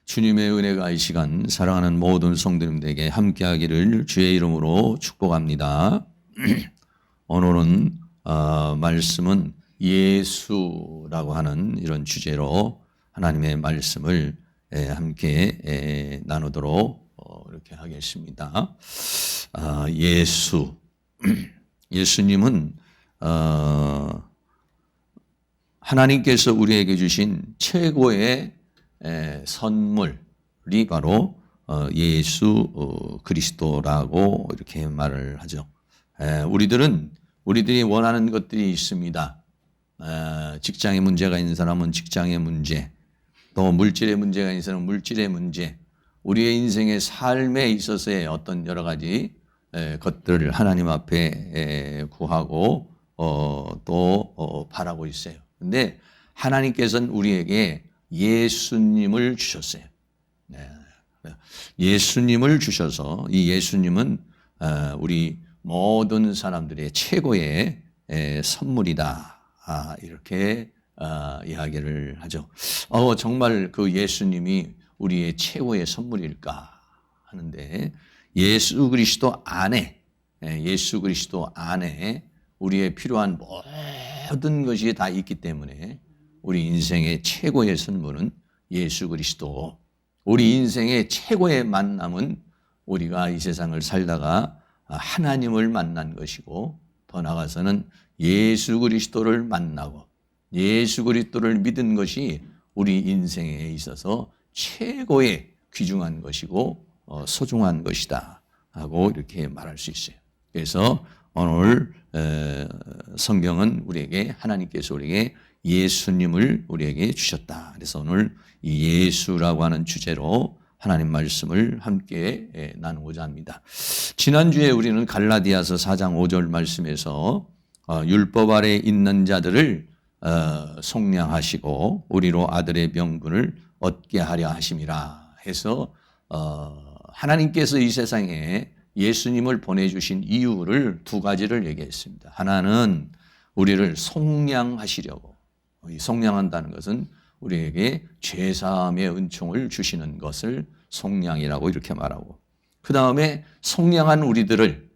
주님의 은혜가 이 시간 사랑하는 모든 성도님들에게 함께하기를 주의 이름으로 축복합니다. 오늘은 말씀은 예수라고 하는 이런 주제로 하나님의 말씀을 함께 나누도록 이렇게 하겠습니다. 예수님은 하나님께서 우리에게 주신 최고의 선물이 바로 예수 그리스도라고 이렇게 말을 하죠. 우리들이 원하는 것들이 있습니다. 직장에 문제가 있는 사람은 직장의 문제, 또 물질의 문제가 있는 사람은 물질의 문제, 우리의 인생의 삶에 있어서의 어떤 여러 가지 것들을 하나님 앞에 구하고 또 바라고 있어요. 근데 하나님께서는 우리에게 예수님을 주셨어요. 예수님을 주셔서 이 예수님은 우리 모든 사람들의 최고의 선물이다. 이렇게 이야기를 하죠. 정말 그 예수님이 우리의 최고의 선물일까 하는데 예수 그리스도 안에 우리의 필요한 모든 것이 다 있기 때문에 우리 인생의 최고의 선물은 예수 그리스도. 우리 인생의 최고의 만남은 우리가 이 세상을 살다가 하나님을 만난 것이고, 더 나아가서는 예수 그리스도를 만나고 예수 그리스도를 믿은 것이 우리 인생에 있어서 최고의 귀중한 것이고 소중한 것이다 하고 이렇게 말할 수 있어요. 그래서 오늘 성경은 하나님께서 우리에게 예수님을 우리에게 주셨다. 그래서 오늘 이 예수라고 하는 주제로 하나님 말씀을 함께 나누고자 합니다. 지난주에 우리는 갈라디아서 4장 5절 말씀에서 율법 아래 있는 자들을 속량하시고 우리로 아들의 명분을 얻게 하려 하심이라 해서 하나님께서 이 세상에 예수님을 보내주신 이유를 두 가지를 얘기했습니다. 하나는 우리를 속량하시려고, 이 속량한다는 것은 우리에게 죄사함의 은총을 주시는 것을 속량이라고 이렇게 말하고, 그 다음에 속량한 우리들을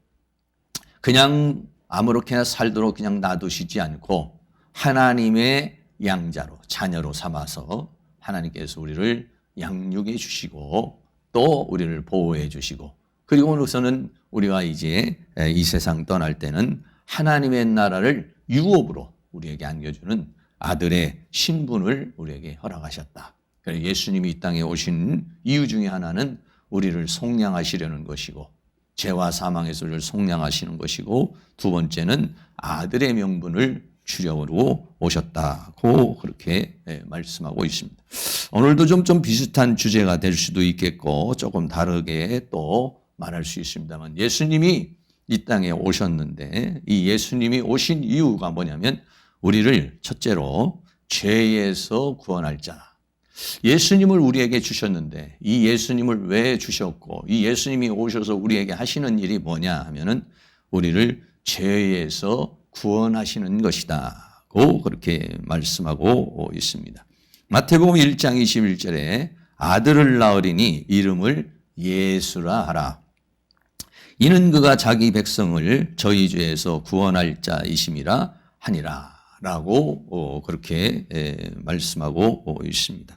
그냥 아무렇게나 살도록 그냥 놔두시지 않고 하나님의 양자로, 자녀로 삼아서 하나님께서 우리를 양육해 주시고 또 우리를 보호해 주시고, 그리고서는 우리가 이제 이 세상 떠날 때는 하나님의 나라를 유업으로 우리에게 안겨주는 아들의 신분을 우리에게 허락하셨다. 그래서 예수님이 이 땅에 오신 이유 중에 하나는 우리를 속량하시려는 것이고, 죄와 사망에서 우리를 속량하시는 것이고, 두 번째는 아들의 명분을 주려고 오셨다고 그렇게 말씀하고 있습니다. 오늘도 좀 비슷한 주제가 될 수도 있겠고 조금 다르게 또 말할 수 있습니다만, 예수님이 이 땅에 오셨는데 이 예수님이 오신 이유가 뭐냐면 우리를 첫째로 죄에서 구원할 자. 예수님을 우리에게 주셨는데 이 예수님을 왜 주셨고 이 예수님이 오셔서 우리에게 하시는 일이 뭐냐 하면은 우리를 죄에서 구원하시는 것이다고 그렇게 말씀하고 있습니다. 마태복음 1장 21절에 아들을 낳으리니 이름을 예수라 하라. 이는 그가 자기 백성을 저희 죄에서 구원할 자이심이라 하니라 라고 그렇게 말씀하고 있습니다.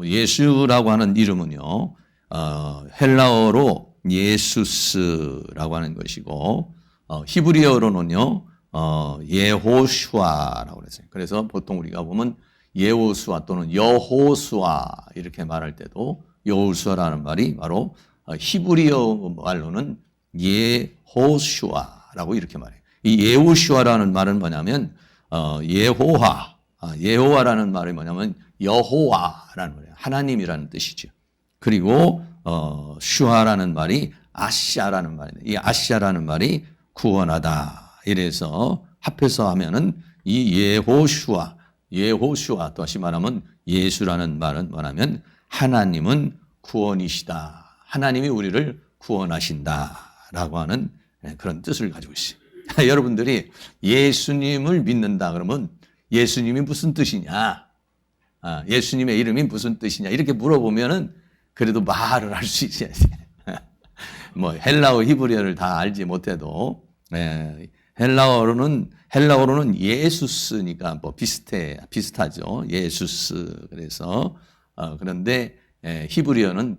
예수라고 하는 이름은요, 헬라어로 예수스라고 하는 것이고, 히브리어로는요, 예호슈아라고 그랬어요. 그래서 보통 우리가 보면 예호수아 또는 여호수아 이렇게 말할 때도 여호수아라는 말이 바로 히브리어 말로는 예호슈아라고 이렇게 말해요. 이 예호슈아라는 말은 뭐냐면 예호와라는 말이 뭐냐면 여호와라는 말이에요. 하나님이라는 뜻이죠. 그리고 슈아라는 말이 아시아라는 말이에요. 이 아시아라는 말이 구원하다. 이래서 합해서 하면은 이 예호슈아 또 다시 말하면 예수라는 말은 뭐냐면 하나님은 구원이시다. 하나님이 우리를 구원하신다라고 하는 그런 뜻을 가지고 있어요. 여러분들이 예수님을 믿는다 그러면 예수님이 무슨 뜻이냐? 예수님의 이름이 무슨 뜻이냐 이렇게 물어보면은 그래도 말을 할 수 있어야 돼. 뭐 헬라어 히브리어를 다 알지 못해도 헬라어로는 예수스니까 뭐 비슷하죠. 예수스. 그래서 그런데 히브리어는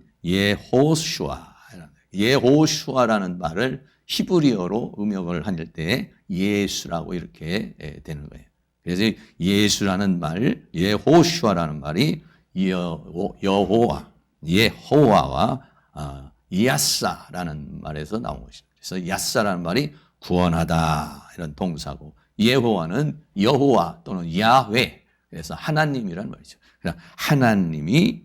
예호슈아라는 말을 히브리어로 음역을 할 때 예수라고 이렇게 되는 거예요. 그래서 예수라는 말, 예호슈아라는 말이 예호와와 야사라는 말에서 나온 것이죠. 그래서 야사라는 말이 구원하다 이런 동사고, 예호와는 여호와 또는 야훼, 그래서 하나님이라는 말이죠. 그러니까 하나님이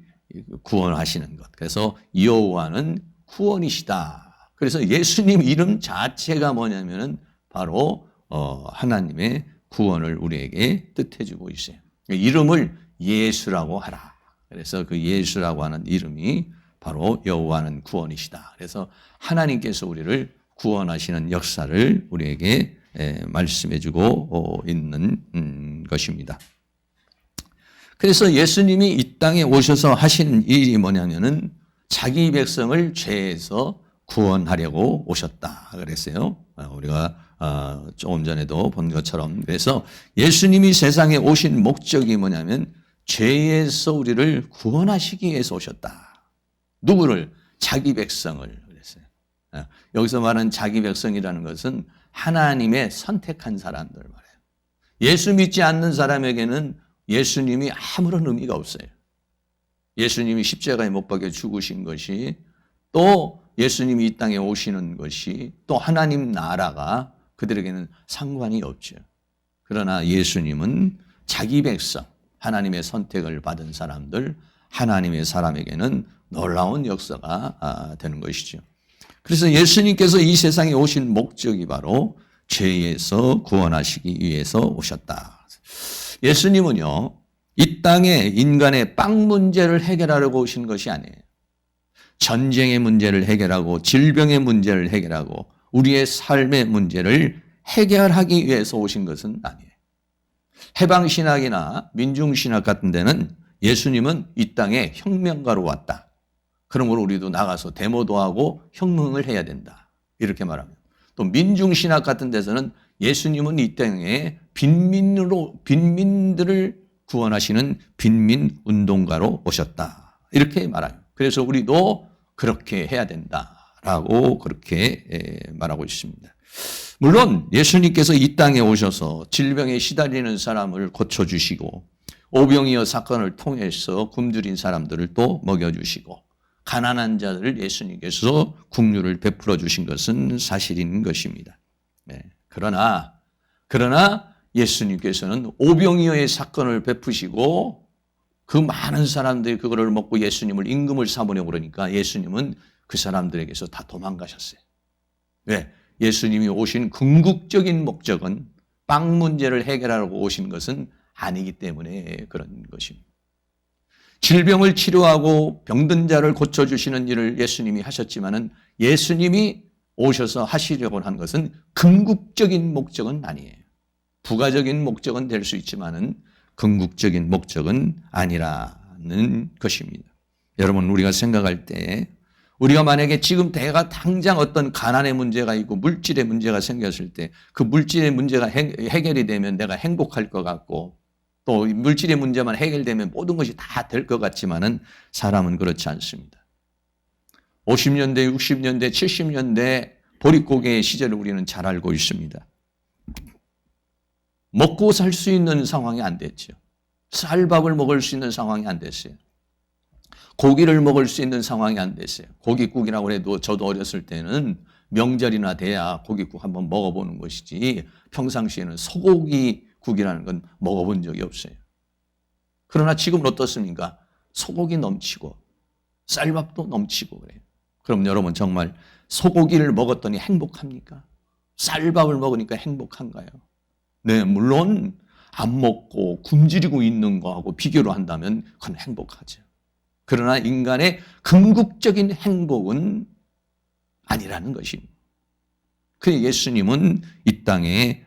구원하시는 것. 그래서 여호와는 구원이시다. 그래서 예수님 이름 자체가 뭐냐면은 바로 하나님의 구원을 우리에게 뜻해주고 있어요. 이름을 예수라고 하라. 그래서 그 예수라고 하는 이름이 바로 여호와는 구원이시다. 그래서 하나님께서 우리를 구원하시는 역사를 우리에게 말씀해주고 있는 것입니다. 그래서 예수님이 이 땅에 오셔서 하신 일이 뭐냐면은 자기 백성을 죄에서 구원하려고 오셨다 그랬어요. 우리가 조금 전에도 본 것처럼. 그래서 예수님이 세상에 오신 목적이 뭐냐면 죄에서 우리를 구원하시기 위해서 오셨다. 누구를? 자기 백성을 그랬어요. 여기서 말하는 자기 백성이라는 것은 하나님의 선택한 사람들 말이에요. 예수 믿지 않는 사람에게는 예수님이 아무런 의미가 없어요. 예수님이 십자가에 못 박혀 죽으신 것이, 또 예수님이 이 땅에 오시는 것이, 또 하나님 나라가 그들에게는 상관이 없죠. 그러나 예수님은 자기 백성, 하나님의 선택을 받은 사람들, 하나님의 사람에게는 놀라운 역사가 되는 것이죠. 그래서 예수님께서 이 세상에 오신 목적이 바로 죄에서 구원하시기 위해서 오셨다. 예수님은요, 이 땅에 인간의 빵 문제를 해결하려고 오신 것이 아니에요. 전쟁의 문제를 해결하고 질병의 문제를 해결하고 우리의 삶의 문제를 해결하기 위해서 오신 것은 아니에요. 해방신학이나 민중신학 같은 데는 예수님은 이 땅에 혁명가로 왔다. 그러므로 우리도 나가서 데모도 하고 혁명을 해야 된다. 이렇게 말합니다. 또 민중신학 같은 데서는 예수님은 이 땅에 빈민들을 구원하시는 빈민운동가로 오셨다. 이렇게 말합니다. 그래서 우리도 그렇게 해야 된다라고 그렇게 말하고 있습니다. 물론 예수님께서 이 땅에 오셔서 질병에 시달리는 사람을 고쳐주시고 오병이어 사건을 통해서 굶주린 사람들을 또 먹여주시고 가난한 자들을 예수님께서 긍휼을 베풀어 주신 것은 사실인 것입니다. 그러나 예수님께서는 오병이어의 사건을 베푸시고 그 많은 사람들이 그거를 먹고 예수님을 임금을 삼으려고 그러니까 예수님은 그 사람들에게서 다 도망가셨어요. 왜? 예수님이 오신 궁극적인 목적은 빵 문제를 해결하려고 오신 것은 아니기 때문에 그런 것입니다. 질병을 치료하고 병든 자를 고쳐주시는 일을 예수님이 하셨지만은 예수님이 오셔서 하시려고 한 것은 궁극적인 목적은 아니에요. 부가적인 목적은 될 수 있지만은 궁극적인 목적은 아니라는 것입니다. 여러분, 우리가 생각할 때 우리가 만약에 지금 내가 당장 어떤 가난의 문제가 있고 물질의 문제가 생겼을 때 그 물질의 문제가 해결이 되면 내가 행복할 것 같고 또 물질의 문제만 해결되면 모든 것이 다 될 것 같지만은 사람은 그렇지 않습니다. 50년대, 60년대, 70년대 보릿고개의 시절을 우리는 잘 알고 있습니다. 먹고 살 수 있는 상황이 안 됐죠. 쌀밥을 먹을 수 있는 상황이 안 됐어요. 고기를 먹을 수 있는 상황이 안 됐어요. 고깃국이라고 해도 저도 어렸을 때는 명절이나 돼야 고깃국 한번 먹어보는 것이지 평상시에는 소고기국이라는 건 먹어본 적이 없어요. 그러나 지금은 어떻습니까? 소고기 넘치고 쌀밥도 넘치고 그래요. 그럼 여러분 정말 소고기를 먹었더니 행복합니까? 쌀밥을 먹으니까 행복한가요? 네, 물론 안 먹고 굶주리고 있는 거하고 비교를 한다면 그건 행복하죠. 그러나 인간의 궁극적인 행복은 아니라는 것입니다. 그 예수님은 이 땅에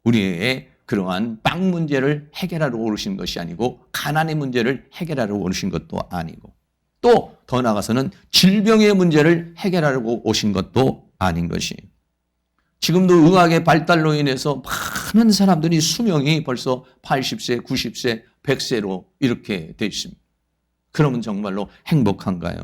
우리의 그러한 빵 문제를 해결하러 오신 것이 아니고 가난의 문제를 해결하러 오신 것도 아니고 또 더 나아가서는 질병의 문제를 해결하려고 오신 것도 아닌 것이 지금도 의학의 발달로 인해서 많은 사람들이 수명이 벌써 80세, 90세, 100세로 이렇게 돼 있습니다. 그러면 정말로 행복한가요?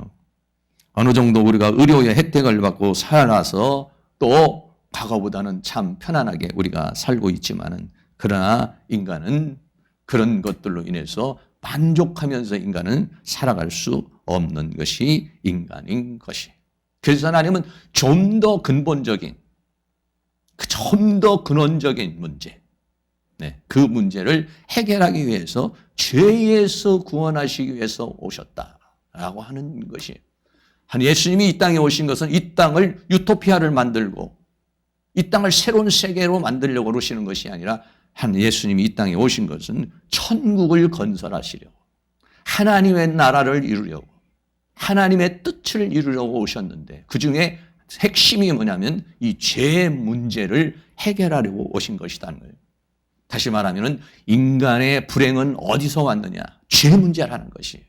어느 정도 우리가 의료의 혜택을 받고 살아서 또 과거보다는 참 편안하게 우리가 살고 있지만은 그러나 인간은 그런 것들로 인해서 만족하면서 인간은 살아갈 수 없는 것이 인간인 것이. 그래서 하나님은 좀 더 근본적인, 좀 더 근원적인 문제, 그 문제를 해결하기 위해서 죄에서 구원하시기 위해서 오셨다라고 하는 것이. 한 예수님이 이 땅에 오신 것은 이 땅을 유토피아를 만들고 이 땅을 새로운 세계로 만들려고 오시는 것이 아니라 한 예수님이 이 땅에 오신 것은 천국을 건설하시려고 하나님의 나라를 이루려고 하나님의 뜻을 이루려고 오셨는데 그중에 핵심이 뭐냐면 이 죄의 문제를 해결하려고 오신 것이라는 거예요. 다시 말하면 인간의 불행은 어디서 왔느냐? 죄 문제라는 것이에요.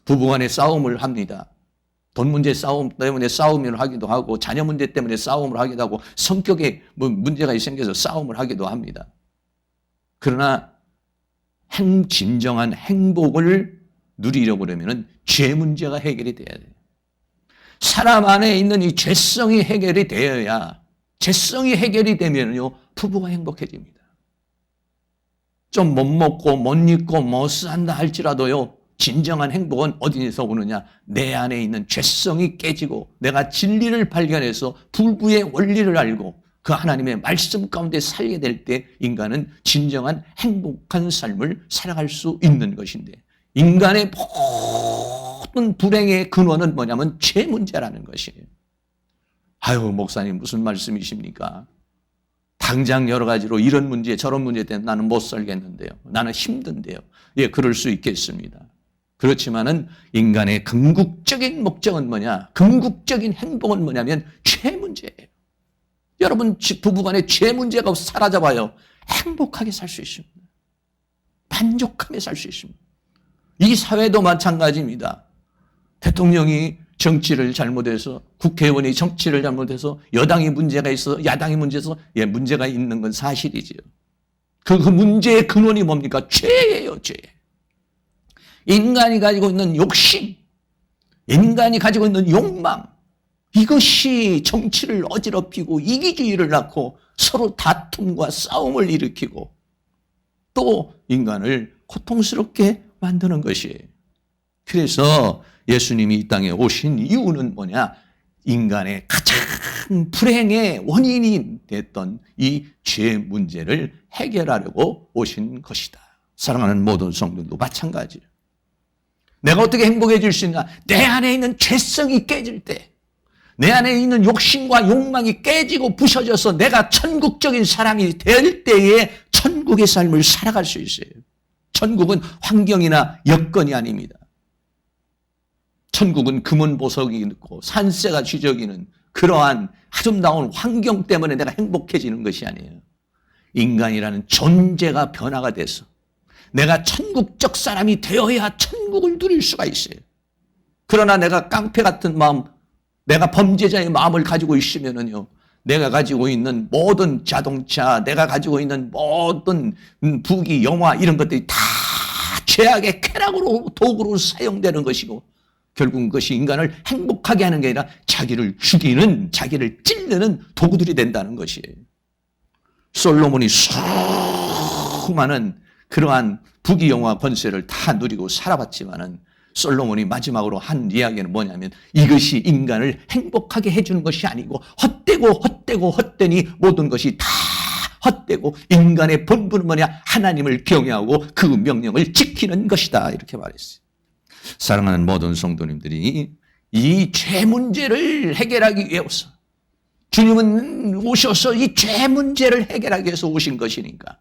부부간에 싸움을 합니다. 돈 문제 싸움 때문에 싸움을 하기도 하고 자녀 문제 때문에 싸움을 하기도 하고 성격에 문제가 생겨서 싸움을 하기도 합니다. 그러나 진정한 행복을 누리려고 그러면 죄 문제가 해결이 돼야 돼요. 사람 안에 있는 이 죄성이 해결이 되어야 죄성이 해결이 되면요 부부가 행복해집니다. 좀 못 먹고 못 입고 못 산다 할지라도요 진정한 행복은 어디서 오느냐? 내 안에 있는 죄성이 깨지고 내가 진리를 발견해서 불구의 원리를 알고 그 하나님의 말씀 가운데 살게 될 때 인간은 진정한 행복한 삶을 살아갈 수 있는 것인데 인간의 모든 불행의 근원은 뭐냐면 죄 문제라는 것이에요. 아유 목사님 무슨 말씀이십니까? 당장 여러 가지로 이런 문제 저런 문제 때문에 나는 못 살겠는데요. 나는 힘든데요. 예, 그럴 수 있겠습니다. 그렇지만은 인간의 궁극적인 목적은 뭐냐? 궁극적인 행복은 뭐냐면 죄 문제예요. 여러분 부부간에 죄 문제가 사라져봐요. 행복하게 살 수 있습니다. 만족하게 살 수 있습니다. 이 사회도 마찬가지입니다. 대통령이 정치를 잘못해서 국회의원이 정치를 잘못해서 여당이 문제가 있어 야당이 문제에서 문제가 있는 건 사실이지요. 그 문제의 근원이 뭡니까? 죄예요, 죄. 인간이 가지고 있는 욕심, 인간이 가지고 있는 욕망, 이것이 정치를 어지럽히고 이기주의를 낳고 서로 다툼과 싸움을 일으키고 또 인간을 고통스럽게 만드는 것이에요. 그래서 예수님이 이 땅에 오신 이유는 뭐냐? 인간의 가장 불행의 원인이 됐던 이 죄 문제를 해결하려고 오신 것이다. 사랑하는 모든 성도들도 마찬가지예요. 내가 어떻게 행복해질 수 있나? 내 안에 있는 죄성이 깨질 때, 내 안에 있는 욕심과 욕망이 깨지고 부셔져서 내가 천국적인 사람이 될 때에 천국의 삶을 살아갈 수 있어요. 천국은 환경이나 여건이 아닙니다. 천국은 금은보석이 있고 산세가 쥐저기는 그러한 아름다운 환경 때문에 내가 행복해지는 것이 아니에요. 인간이라는 존재가 변화가 돼서 내가 천국적 사람이 되어야 천국을 누릴 수가 있어요. 그러나 내가 깡패 같은 마음, 내가 범죄자의 마음을 가지고 있으면은요, 내가 가지고 있는 모든 자동차, 내가 가지고 있는 모든 부귀, 영화 이런 것들이 다 죄악의 쾌락으로 도구로 사용되는 것이고 결국 그것이 인간을 행복하게 하는 게 아니라 자기를 죽이는, 자기를 찔르는 도구들이 된다는 것이에요. 솔로몬이 수많은 그러한 부귀, 영화, 권세를 다 누리고 살아봤지만은 솔로몬이 마지막으로 한 이야기는 뭐냐면 이것이 인간을 행복하게 해주는 것이 아니고 헛되니 모든 것이 다 헛되고 인간의 본분은 뭐냐? 하나님을 경외하고 그 명령을 지키는 것이다. 이렇게 말했어요. 사랑하는 모든 성도님들이 이 죄 문제를 해결하기 위해서 주님은 오셔서 이 죄 문제를 해결하기 위해서 오신 것이니까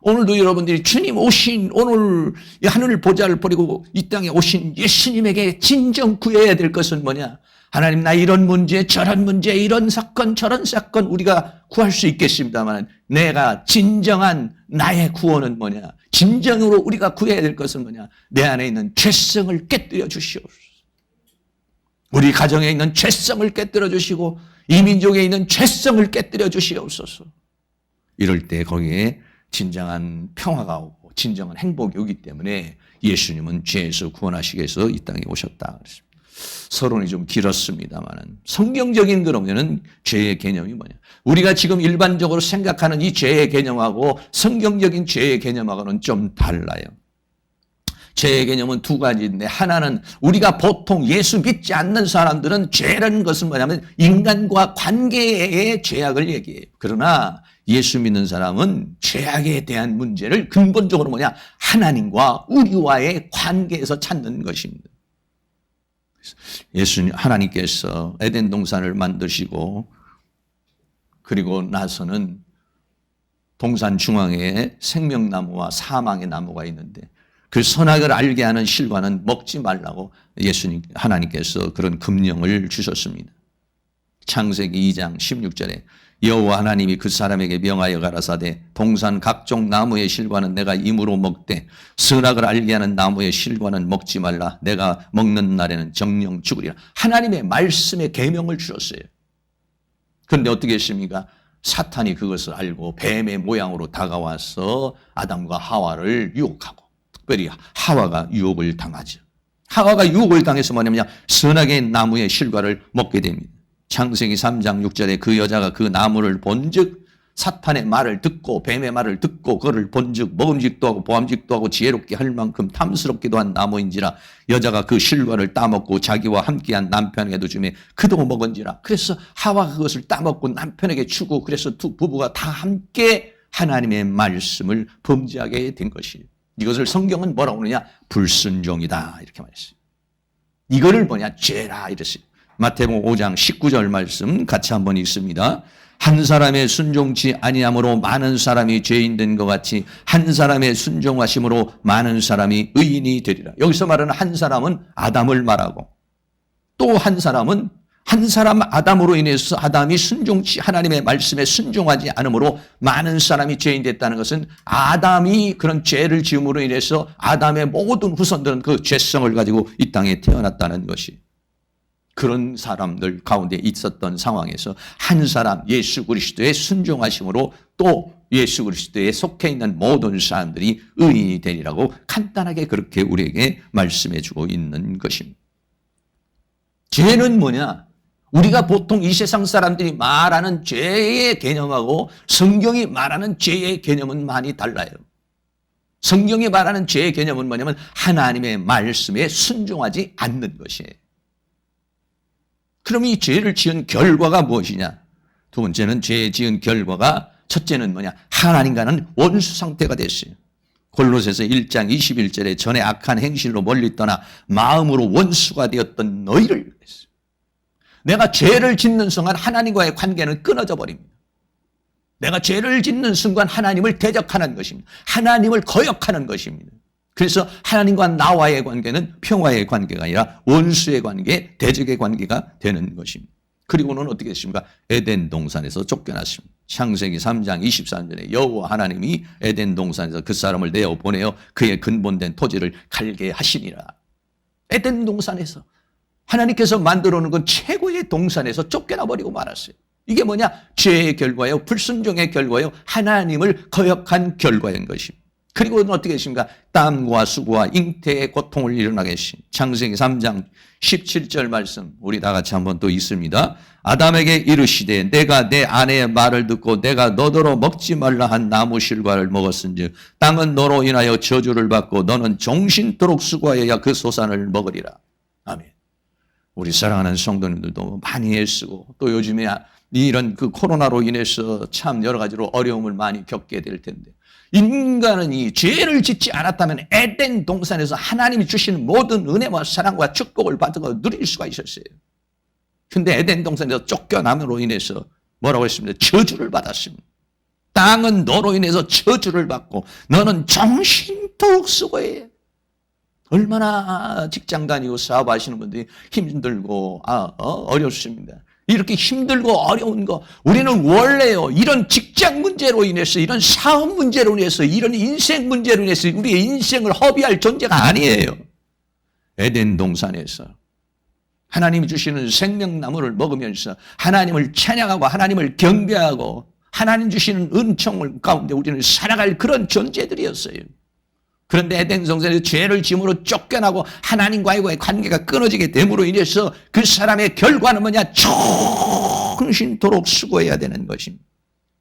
오늘도 여러분들이 주님 오신 오늘 하늘 보좌를 버리고 이 땅에 오신 예수님에게 진정 구해야 될 것은 뭐냐? 하나님, 나 이런 문제, 저런 문제, 이런 사건, 저런 사건 우리가 구할 수 있겠습니다만 내가 진정한 나의 구원은 뭐냐? 진정으로 우리가 구해야 될 것은 뭐냐? 내 안에 있는 죄성을 깨뜨려 주시옵소서. 우리 가정에 있는 죄성을 깨뜨려 주시고 이 민족에 있는 죄성을 깨뜨려 주시옵소서. 이럴 때 거기에 진정한 평화가 오고 진정한 행복이 오기 때문에 예수님은 죄에서 구원하시기 위해서 이 땅에 오셨다 그랬습니다. 서론이 좀 길었습니다만 성경적인 그러면은 죄의 개념이 뭐냐? 우리가 지금 일반적으로 생각하는 이 죄의 개념하고 성경적인 죄의 개념하고는 좀 달라요. 죄의 개념은 두 가지인데 하나는 우리가 보통 예수 믿지 않는 사람들은 죄라는 것은 뭐냐면 인간과 관계의 죄악을 얘기해요. 그러나 예수 믿는 사람은 죄악에 대한 문제를 근본적으로 뭐냐? 하나님과 우리와의 관계에서 찾는 것입니다. 예수님, 하나님께서 에덴 동산을 만드시고 그리고 나서는 동산 중앙에 생명나무와 사망의 나무가 있는데 그 선악을 알게 하는 실과는 먹지 말라고 하나님께서 그런 금령을 주셨습니다. 창세기 2장 16절에 여호와 하나님이 그 사람에게 명하여 가라사대 동산 각종 나무의 실과는 내가 임으로 먹되 선악을 알게 하는 나무의 실과는 먹지 말라. 내가 먹는 날에는 정령 죽으리라. 하나님의 말씀에 계명을 주셨어요. 그런데 어떻게 했습니까? 사탄이 그것을 알고 뱀의 모양으로 다가와서 아담과 하와를 유혹하고 특별히 하와가 유혹을 당하죠. 하와가 유혹을 당해서 뭐냐면 선악의 나무의 실과를 먹게 됩니다. 창세기 3장 6절에 그 여자가 그 나무를 본즉 사탄의 말을 듣고 뱀의 말을 듣고 그를 본즉 먹음직도 하고 보암직도 하고 지혜롭게 할 만큼 탐스럽기도 한 나무인지라 여자가 그 실과를 따먹고 자기와 함께한 남편에게도 주매 그도 먹은지라. 그래서 하와가 그것을 따먹고 남편에게 주고 그래서 두 부부가 다 함께 하나님의 말씀을 범죄하게 된 것이에요. 이것을 성경은 뭐라고 그러냐? 불순종이다 이렇게 말했어요. 이거를 뭐냐? 죄라 이랬어요. 마태복음 5장 19절 말씀 같이 한번 읽습니다. 한 사람의 순종치 아니함으로 많은 사람이 죄인 된 것 같이 한 사람의 순종하심으로 많은 사람이 의인이 되리라. 여기서 말하는 한 사람은 아담을 말하고 또 한 사람은 한 사람 아담으로 인해서 아담이 순종치 하나님의 말씀에 순종하지 않으므로 많은 사람이 죄인 됐다는 것은 아담이 그런 죄를 지음으로 인해서 아담의 모든 후손들은 그 죄성을 가지고 이 땅에 태어났다는 것이 그런 사람들 가운데 있었던 상황에서 한 사람 예수 그리스도의 순종하심으로 또 예수 그리스도에 속해 있는 모든 사람들이 의인이 되리라고 간단하게 그렇게 우리에게 말씀해 주고 있는 것입니다. 죄는 뭐냐? 우리가 보통 이 세상 사람들이 말하는 죄의 개념하고 성경이 말하는 죄의 개념은 많이 달라요. 성경이 말하는 죄의 개념은 뭐냐면 하나님의 말씀에 순종하지 않는 것이에요. 그럼 이 죄를 지은 결과가 무엇이냐? 두 번째는 죄 지은 결과가 첫째는 뭐냐? 하나님과는 원수 상태가 됐어요. 골로새서 1장 21절에 전에 악한 행실로 멀리 떠나 마음으로 원수가 되었던 너희를 그랬어요. 내가 죄를 짓는 순간 하나님과의 관계는 끊어져 버립니다. 내가 죄를 짓는 순간 하나님을 대적하는 것입니다. 하나님을 거역하는 것입니다. 그래서 하나님과 나와의 관계는 평화의 관계가 아니라 원수의 관계, 대적의 관계가 되는 것입니다. 그리고는 어떻게 했습니까? 에덴 동산에서 쫓겨났습니다. 창세기 3장 23절에 여호와 하나님이 에덴 동산에서 그 사람을 내어 보내어 그의 근본된 토지를 갈게 하시니라. 에덴 동산에서 하나님께서 만들어 놓은 건 최고의 동산에서 쫓겨나 버리고 말았어요. 이게 뭐냐? 죄의 결과예요. 불순종의 결과예요. 하나님을 거역한 결과인 것입니다. 그리고는 어떻게 했습니까? 땀과 수고와 잉태의 고통을 일어나게 하신 창세기 3장 17절 말씀 우리 다 같이 한번 또 읽습니다. 아담에게 이르시되 내가 내 아내의 말을 듣고 내가 너더러 먹지 말라 한 나무 실과를 먹었은즉 땅은 너로 인하여 저주를 받고 너는 종신토록 수고하여야 그 소산을 먹으리라. 아멘. 우리 사랑하는 성도님들도 많이 애쓰고 또 요즘에 이런 그 코로나로 인해서 참 여러 가지로 어려움을 많이 겪게 될 텐데 인간은 이 죄를 짓지 않았다면 에덴 동산에서 하나님이 주시는 모든 은혜와 사랑과 축복을 받고 누릴 수가 있었어요. 그런데 에덴 동산에서 쫓겨남으로 인해서 뭐라고 했습니다? 저주를 받았습니다. 땅은 너로 인해서 저주를 받고 너는 정신토록 수고해. 얼마나 직장 다니고 사업하시는 분들이 힘들고 어렵습니다. 이렇게 힘들고 어려운 거, 우리는 원래요, 이런 직장 문제로 인해서, 이런 사업 문제로 인해서, 이런 인생 문제로 인해서 우리의 인생을 허비할 존재가 아니에요. 에덴 동산에서 하나님이 주시는 생명나무를 먹으면서 하나님을 찬양하고 하나님을 경배하고 하나님 주시는 은총을 가운데 우리는 살아갈 그런 존재들이었어요. 그런데 에덴 동산에서 죄를 짐으로 쫓겨나고 하나님과의 관계가 끊어지게 됨으로 인해서 그 사람의 결과는 뭐냐? 정신토록 수고해야 되는 것입니다.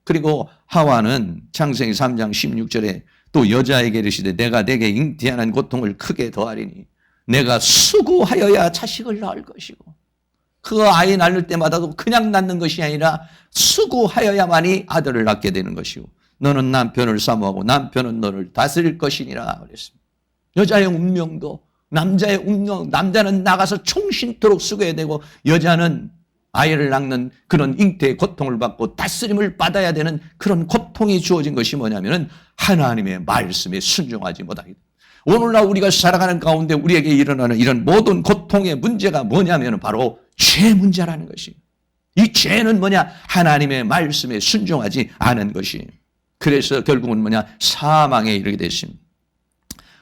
그리고 하와는 창세기 3장 16절에 또 여자에게 이르시되 내가 내게 잉태하는 고통을 크게 더하리니 내가 수고하여야 자식을 낳을 것이고, 그 아이 낳을 때마다도 그냥 낳는 것이 아니라 수고하여야만이 아들을 낳게 되는 것이고, 너는 남편을 사모하고 남편은 너를 다스릴 것이니라 그랬습니다. 여자의 운명도 남자의 운명, 남자는 나가서 총신토록 수고해야 되고 여자는 아이를 낳는 그런 잉태의 고통을 받고 다스림을 받아야 되는 그런 고통이 주어진 것이 뭐냐면은 하나님의 말씀에 순종하지 못하기. 오늘날 우리가 살아가는 가운데 우리에게 일어나는 이런 모든 고통의 문제가 뭐냐면 바로 죄 문제라는 것이. 이 죄는 뭐냐? 하나님의 말씀에 순종하지 않은 것이. 그래서 결국은 뭐냐? 사망에 이르게 됐습니다.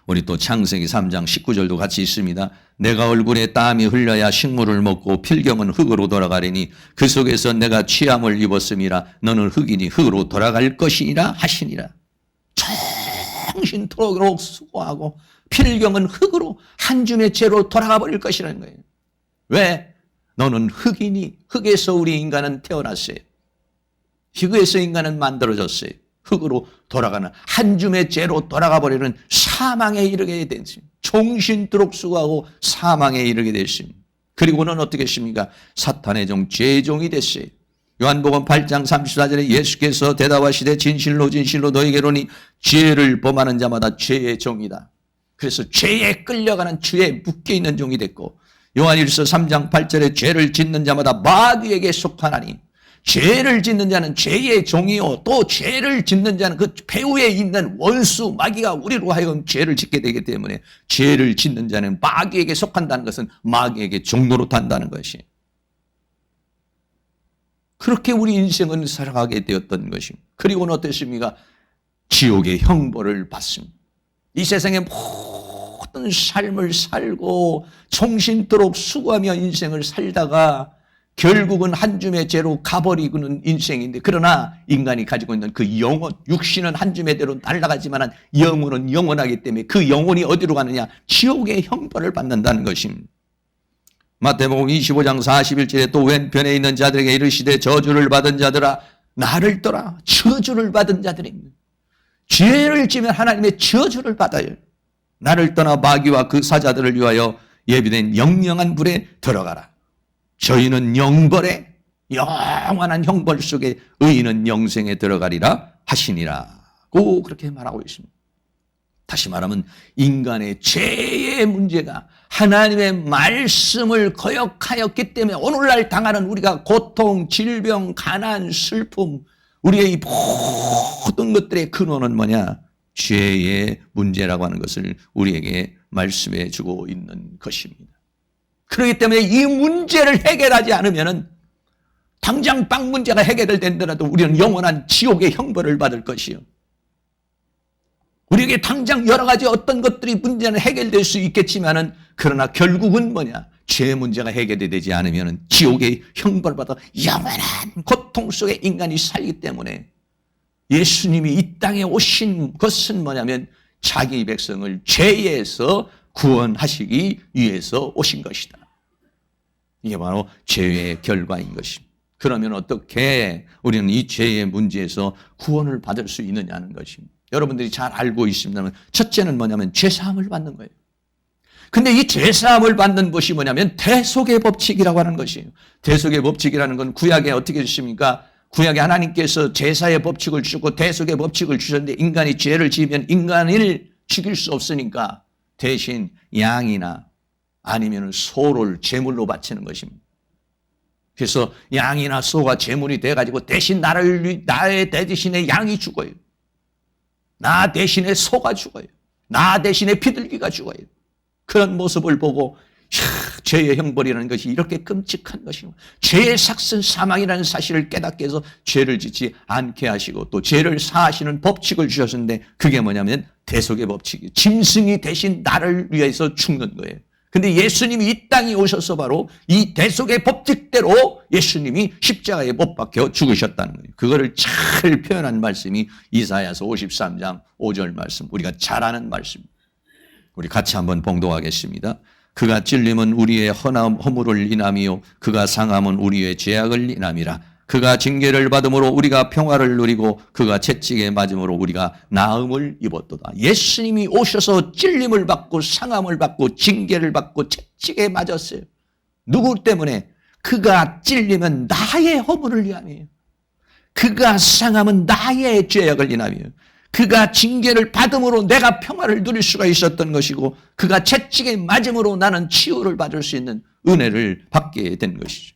우리 또 창세기 3장 19절도 같이 있습니다. 내가 얼굴에 땀이 흘려야 식물을 먹고 필경은 흙으로 돌아가리니 그 속에서 내가 취함을 입었음이라 너는 흙이니 흙으로 돌아갈 것이니라 하시니라. 정신토록 수고하고 필경은 흙으로 한 줌의 죄로 돌아가 버릴 것이라는 거예요. 왜? 너는 흙이니 흙에서 우리 인간은 태어났어요. 흙에서 인간은 만들어졌어요. 흙으로 돌아가는 한 줌의 죄로 돌아가 버리는 사망에 이르게 됐습니다. 정신토록 수고하고 사망에 이르게 됐습니다. 그리고는 어떻게 했습니까? 사탄의 종, 죄의 종이 됐어요. 요한복음 8장 34절에 예수께서 대답하시되 진실로 진실로 너희에게로니 죄를 범하는 자마다 죄의 종이다. 그래서 죄에 끌려가는 죄에 묶여있는 종이 됐고, 요한일서 3장 8절에 죄를 짓는 자마다 마귀에게 속하나니, 죄를 짓는 자는 죄의 종이요 또 죄를 짓는 자는 그 배후에 있는 원수 마귀가 우리로 하여금 죄를 짓게 되기 때문에 죄를 짓는 자는 마귀에게 속한다는 것은 마귀에게 종노릇한다는 것이. 그렇게 우리 인생은 살아가게 되었던 것입니다. 그리고는 어땠습니까? 지옥의 형벌을 받습니다. 이 세상의 모든 삶을 살고 정신토록 수고하며 인생을 살다가 결국은 한 줌의 죄로 가버리고는 인생인데, 그러나 인간이 가지고 있는 그 영혼, 육신은 한 줌의 죄로 날아가지만 영혼은 영원하기 때문에 그 영혼이 어디로 가느냐? 지옥의 형벌을 받는다는 것입니다. 마태복음 25장 41절에 또 왼편에 있는 자들에게 이르시되 저주를 받은 자들아 나를 떠나. 저주를 받은 자들입니다. 죄를 지면 하나님의 저주를 받아요. 나를 떠나 마귀와 그 사자들을 위하여 예비된 영영한 불에 들어가라. 저희는 영벌에 영원한 형벌 속에 의인은 영생에 들어가리라 하시니라고 그렇게 말하고 있습니다. 다시 말하면 인간의 죄의 문제가 하나님의 말씀을 거역하였기 때문에 오늘날 당하는 우리가 고통, 질병, 가난, 슬픔, 우리의 이 모든 것들의 근원은 뭐냐? 죄의 문제라고 하는 것을 우리에게 말씀해 주고 있는 것입니다. 그렇기 때문에 이 문제를 해결하지 않으면 당장 빵 문제가 해결될텐데라도 우리는 영원한 지옥의 형벌을 받을 것이요. 우리에게 당장 여러 가지 어떤 것들이 문제는 해결될 수 있겠지만은 그러나 결국은 뭐냐? 죄 문제가 해결이 되지 않으면 지옥의 형벌을 받아 영원한 고통 속에 인간이 살기 때문에 예수님이 이 땅에 오신 것은 뭐냐면 자기 백성을 죄에서 구원하시기 위해서 오신 것이다. 이게 바로 죄의 결과인 것입니다. 그러면 어떻게 우리는 이 죄의 문제에서 구원을 받을 수 있느냐는 것입니다. 여러분들이 잘 알고 있습니다만 첫째는 뭐냐면 죄사함을 받는 거예요. 근데 이 죄사함을 받는 것이 뭐냐면 대속의 법칙이라고 하는 것이에요. 대속의 법칙이라는 건 구약에 어떻게 주십니까? 구약에 하나님께서 제사의 법칙을 주고 대속의 법칙을 주셨는데 인간이 죄를 지으면 인간을 죽일 수 없으니까 대신 양이나 아니면 소를 제물로 바치는 것입니다. 그래서 양이나 소가 제물이 돼가지고 대신 나의 대신에 양이 죽어요. 나 대신에 소가 죽어요. 나 대신에 비둘기가 죽어요. 그런 모습을 보고 죄의 형벌이라는 것이 이렇게 끔찍한 것이고 죄의 삭슨 사망이라는 사실을 깨닫게 해서 죄를 짓지 않게 하시고 또 죄를 사하시는 법칙을 주셨는데 그게 뭐냐면 대속의 법칙이에요. 짐승이 대신 나를 위해서 죽는 거예요. 근데 예수님이 이 땅에 오셔서 바로 이 대속의 법칙대로 예수님이 십자가에 못 박혀 죽으셨다는 거예요. 그거를 잘 표현한 말씀이 이사야서 53장 5절 말씀, 우리가 잘 아는 말씀. 우리 같이 한번 봉독하겠습니다. 그가 찔림은 우리의 허물을 인함이요 그가 상함은 우리의 죄악을 인함이라. 그가 징계를 받음으로 우리가 평화를 누리고 그가 채찍에 맞음으로 우리가 나음을 입었도다. 예수님이 오셔서 찔림을 받고 상함을 받고 징계를 받고 채찍에 맞았어요. 누구 때문에? 그가 찔리면 나의 허물을 위함이에요. 그가 상함은 나의 죄악을 인함이에요. 그가 징계를 받음으로 내가 평화를 누릴 수가 있었던 것이고 그가 채찍에 맞음으로 나는 치유를 받을 수 있는 은혜를 받게 된 것이죠.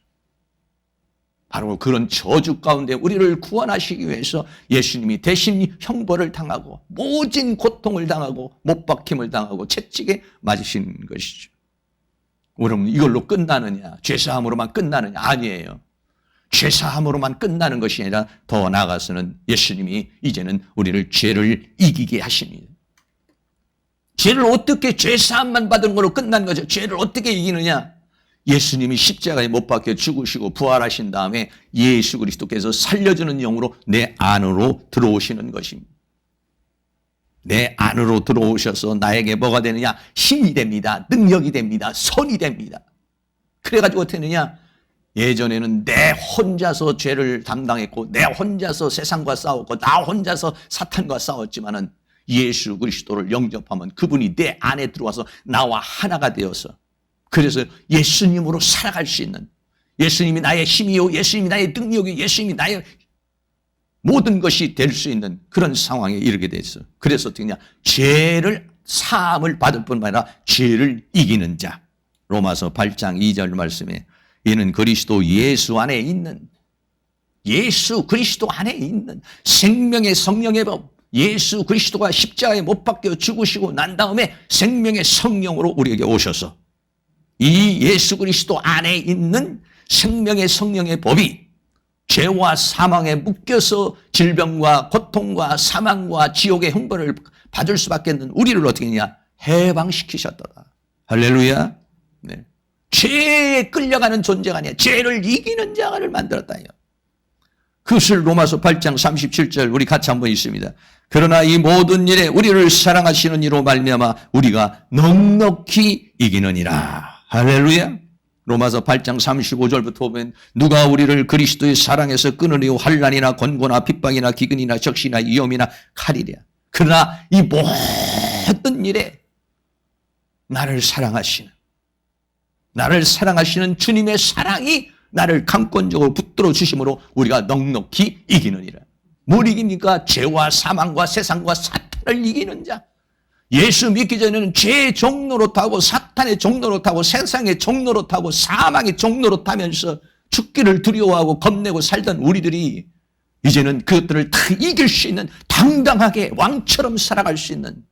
바로 그런 저주 가운데 우리를 구원하시기 위해서 예수님이 대신 형벌을 당하고 모진 고통을 당하고 못 박힘을 당하고 채찍에 맞으신 것이죠. 그럼 이걸로 끝나느냐? 죄사함으로만 끝나느냐? 아니에요. 죄사함으로만 끝나는 것이 아니라 더 나아가서는 예수님이 이제는 우리를 죄를 이기게 하십니다. 죄를 어떻게 죄사함만 받은 걸로 끝난 거죠. 죄를 어떻게 이기느냐? 예수님이 십자가에 못 박혀 죽으시고 부활하신 다음에 예수 그리스도께서 살려주는 영으로 내 안으로 들어오시는 것입니다. 내 안으로 들어오셔서 나에게 뭐가 되느냐? 힘이 됩니다. 능력이 됩니다. 선이 됩니다. 그래가지고 어떻게 되느냐? 예전에는 내 혼자서 죄를 담당했고 내 혼자서 세상과 싸웠고 나 혼자서 사탄과 싸웠지만은 예수 그리스도를 영접하면 그분이 내 안에 들어와서 나와 하나가 되어서 그래서 예수님으로 살아갈 수 있는, 예수님이 나의 힘이요 예수님이 나의 능력이요 예수님이 나의 모든 것이 될 수 있는 그런 상황에 이르게 됐어. 그래서 어떻게 하냐? 죄를 사함을 받을 뿐만 아니라 죄를 이기는 자. 로마서 8장 2절 말씀에 이는 그리스도 예수 안에 있는, 예수 그리스도 안에 있는 생명의 성령의 법, 예수 그리스도가 십자가에 못 박혀 죽으시고 난 다음에 생명의 성령으로 우리에게 오셔서 이 예수 그리스도 안에 있는 생명의 성령의 법이 죄와 사망에 묶여서 질병과 고통과 사망과 지옥의 형벌을 받을 수밖에 없는 우리를 어떻게 했냐? 해방시키셨다. 할렐루야. 네. 죄에 끌려가는 존재가 아니야. 죄를 이기는 자를 만들었다. 그것을 로마서 8장 37절 우리 같이 한번 읽습니다. 그러나 이 모든 일에 우리를 사랑하시는 이로 말미암아 우리가 넉넉히 이기느니라. 할렐루야. 로마서 8장 35절부터 보면 누가 우리를 그리스도의 사랑에서 끊으리요? 환난이나 권고나 핍박이나 기근이나 적시나 위험이나 칼이랴. 그러나 이 모든 일에 나를 사랑하시는 주님의 사랑이 나를 강권적으로 붙들어 주심으로 우리가 넉넉히 이기느니라. 뭘 이깁니까? 죄와 사망과 세상과 사탄을 이기는 자. 예수 믿기 전에는 죄의 종로로 타고 사탄의 종로로 타고 세상의 종로로 타고 사망의 종로로 타면서 죽기를 두려워하고 겁내고 살던 우리들이 이제는 그것들을 다 이길 수 있는 당당하게 왕처럼 살아갈 수 있는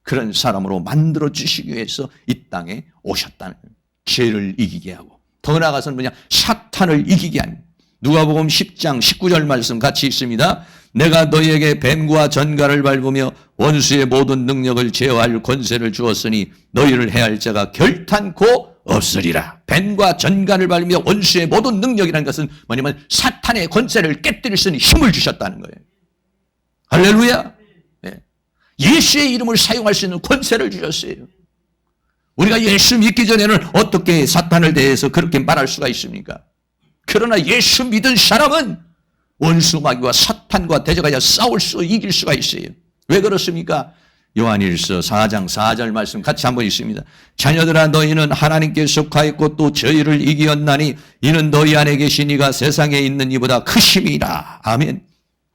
그런 사람으로 만들어 주시기 위해서 이 땅에 오셨다는 거예요. 죄를 이기게 하고 더 나아가서는 뭐냐? 사탄을 이기게 하는. 누가복음 10장 19절 말씀 같이 있습니다. 내가 너희에게 뱀과 전갈을 밟으며 원수의 모든 능력을 제어할 권세를 주었으니 너희를 해할 자가 결탄코 없으리라. 뱀과 전갈을 밟으며 원수의 모든 능력이라는 것은 뭐냐면 사탄의 권세를 깨뜨릴 수 있는 힘을 주셨다는 거예요. 할렐루야. 네. 예수의 이름을 사용할 수 있는 권세를 주셨어요. 우리가 예수 믿기 전에는 어떻게 사탄을 대해서 그렇게 말할 수가 있습니까? 그러나 예수 믿은 사람은 원수 마귀와 사탄과 대적하여 싸울 수 이길 수가 있어요. 왜 그렇습니까? 요한일서 4장 4절 말씀 같이 한번 읽습니다. 자녀들아 너희는 하나님께 속하였고 또 저희를 이기었나니 이는 너희 안에 계신 이가 세상에 있는 이보다 크심이라. 아멘.